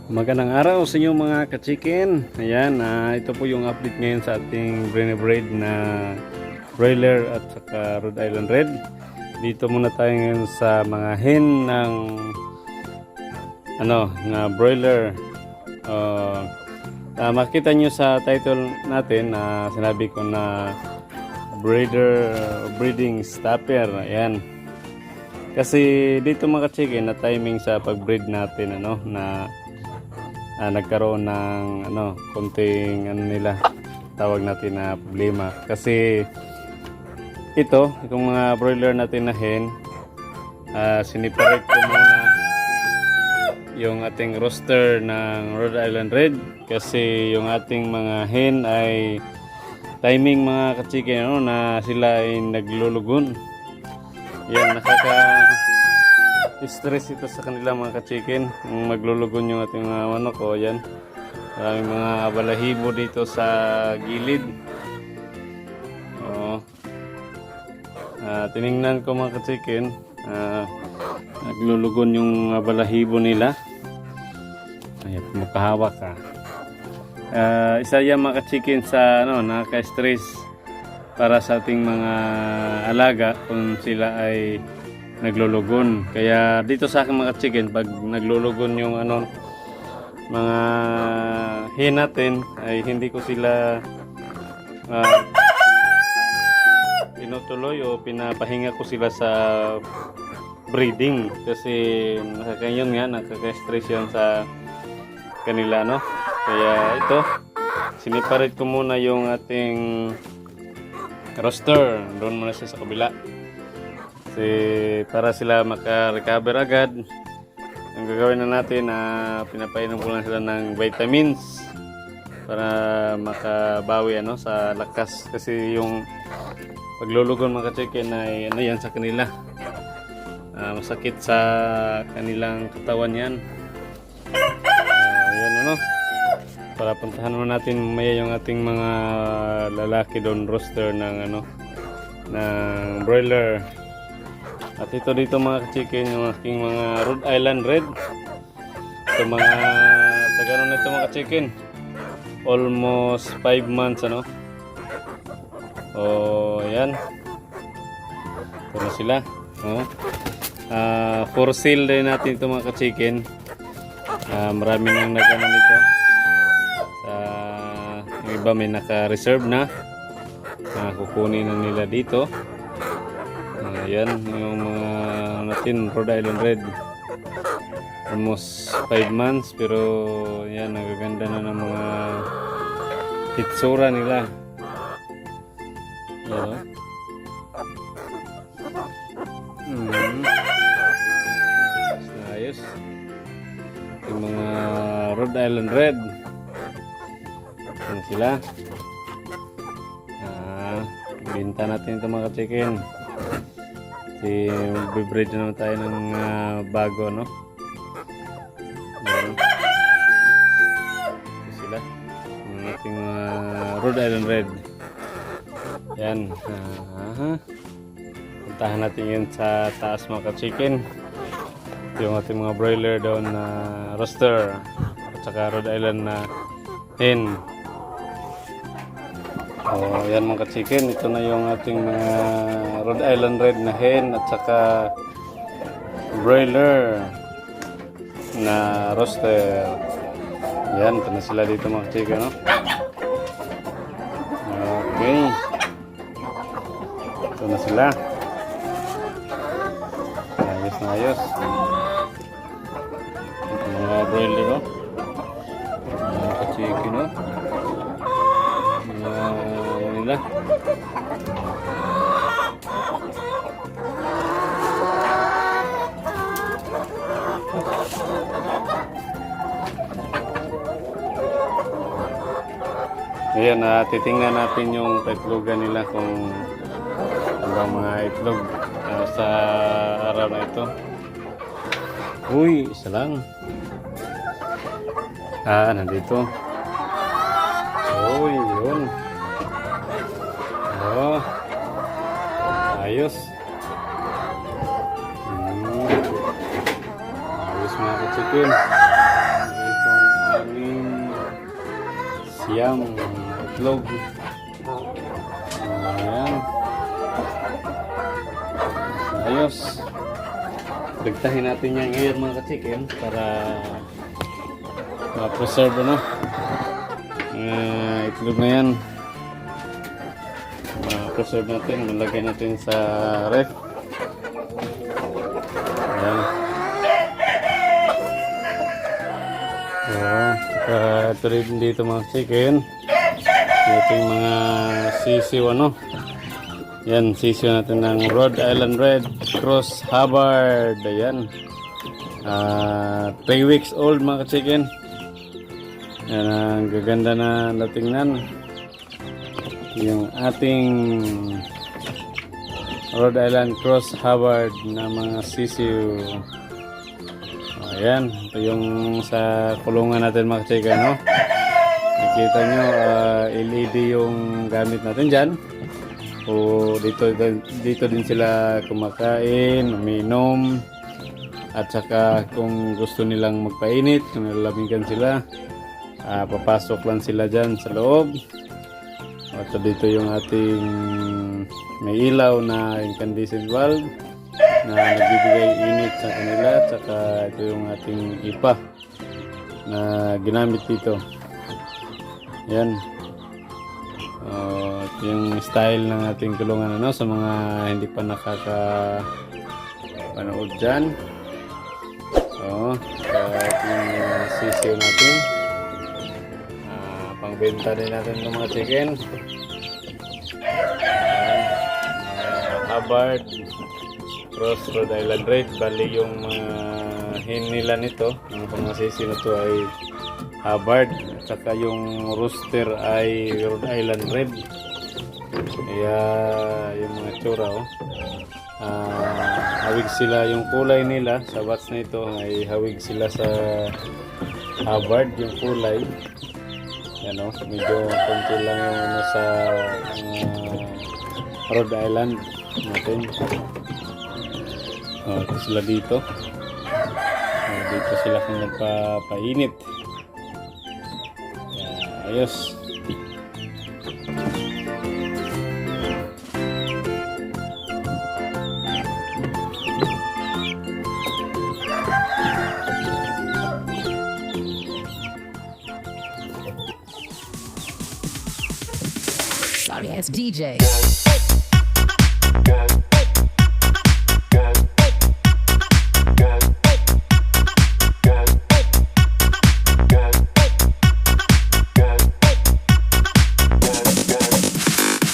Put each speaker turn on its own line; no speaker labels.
Magandang araw sa inyo mga ka-chicken. Ayan, ito po yung update ngayon sa ating breed na broiler at saka Rhode Island Red. Dito muna tayo ngayon sa mga hen ng na broiler. Makita nyo sa title natin na sinabi ko na breeding stopper. Ayan. Kasi dito mga ka-chicken na timing sa pag-breed natin na nagkaroon ng konting nila tawag natin na problema kasi itong mga broiler natin na hen, siniparate ko muna yung ating roster ng Rhode Island Red kasi yung ating mga hen ay timing mga ka-chicken na sila ay naglulugon. Yan, stress ito sa kanila mga ka-chicken. Maglulugon yung ating mga manok. Yan. Maraming mga balahibo dito sa gilid. Tiningnan ko mga ka-chicken. Naglulugon yung balahibo nila. Ayan, makahawak ka. Isa yan mga ka-chicken sa nakaka-stress para sa ating mga alaga kung sila ay naglulugon. Kaya dito sa akin mga chicken, pag naglulugon yung mga hen natin, ay hindi ko sila pinutuloy o pinapahinga ko sila sa breeding kasi nakaka-stress yun sa kanila Kaya ito, siniparate ko muna yung ating roster, doon muna siya sa kabila. Para sila maka-recover agad, ang gagawin na natin pinapainom ko lang sila ng vitamins para makabawi sa lakas kasi yung paglulugon mga chicken ay yan sa kanila, masakit sa kanilang katawan yan. Yan para puntahan mo natin mamaya yung ating mga lalaki doon roster ng broiler. At ito dito mga chicken, yung aking mga Rhode Island Red. Ito mga tagano na ito mga chicken. Almost 5 months yan. Ito na sila. For sale din natin ito mga chicken. Marami nang nagano nito. Yung iba may naka-reserve na. Kukunin na nila dito. Yan yung mga natin Rhode Island Red, almost 5 months pero yan nagaganda na ng mga hitsura nila. Ayos yung mga Rhode Island Red. Yan sila. Binta natin ito mga chicken. Mag-breed na naman tayo ng bago Yan. Ito sila yung ating Rhode Island Red. Yan. Puntahan natin yun sa taas mga ka-chicken, yung ating mga broiler doon na roster at saka Rhode Island na hen. Yan mga ka-chicken, ito na yung ating mga Rhode Island Red na hen at saka broiler na roster. Yan, ito na sila dito mga ka-chicken Okay, ito na sila. Ayos na ayos. Ito mga broiler mga ka-chicken nila. Ayan, titingnan natin yung itlogan nila kung hanggang mga itlog sa araw na ito. Uy, isa lang. Nandito. Uy, yun. Ayos. Ayos mga ka-chicken. Ito Siyam. Itlog. Ayan. Ayos. Dagtahin natin yan ngayon mga ka-chicken para ma-preserve ano. Itlog na yan. Ma-preserve natin. Malagay natin sa ref. Ayan. Ito rin dito mga chicken. Ito yung mga sisiw ano. Yan, sisiw natin ng Rhode Island Red Cross Hubbard. Ayan. 3 weeks old mga chicken. Yan, ang gaganda na natingnan. Yung ating Rhode Island Cross Hubbard na mga sisiw. Ayan, ito yung sa kulungan natin mga chicken, no? Nakita nyo, LED yung gamit natin dyan. O dito din sila kumakain, uminom. At saka kung gusto nilang magpainit, kung nalalabigan sila, papasok lang sila dyan sa loob. At dito yung ating may ilaw na incandescent bulb na nagbibigay init sa kanila. At saka ito yung ating ipa na ginamit dito. Yan. Ito yung style ng ating kulungan ano, sa mga hindi pa nakakapanood dyan. Ito yung sisiw natin. Pangbenta din natin ng mga chicken. Hubbard Cross Rhode Island Red. Bali yung mga hen nila nito, ang mga sisiw na to ay Hubbard. At saka yung rooster ay Rhode Island Red. Kaya yung mga tsura hawig sila, yung kulay nila sa bats na ito ay hawig sila sa Hubbard yung kulay. Yan medyo konti lang yung nasa Rhode Island natin. Ito sila dito. Dito sila kung nagpapainit. Ayos.
Sorry, it's DJ.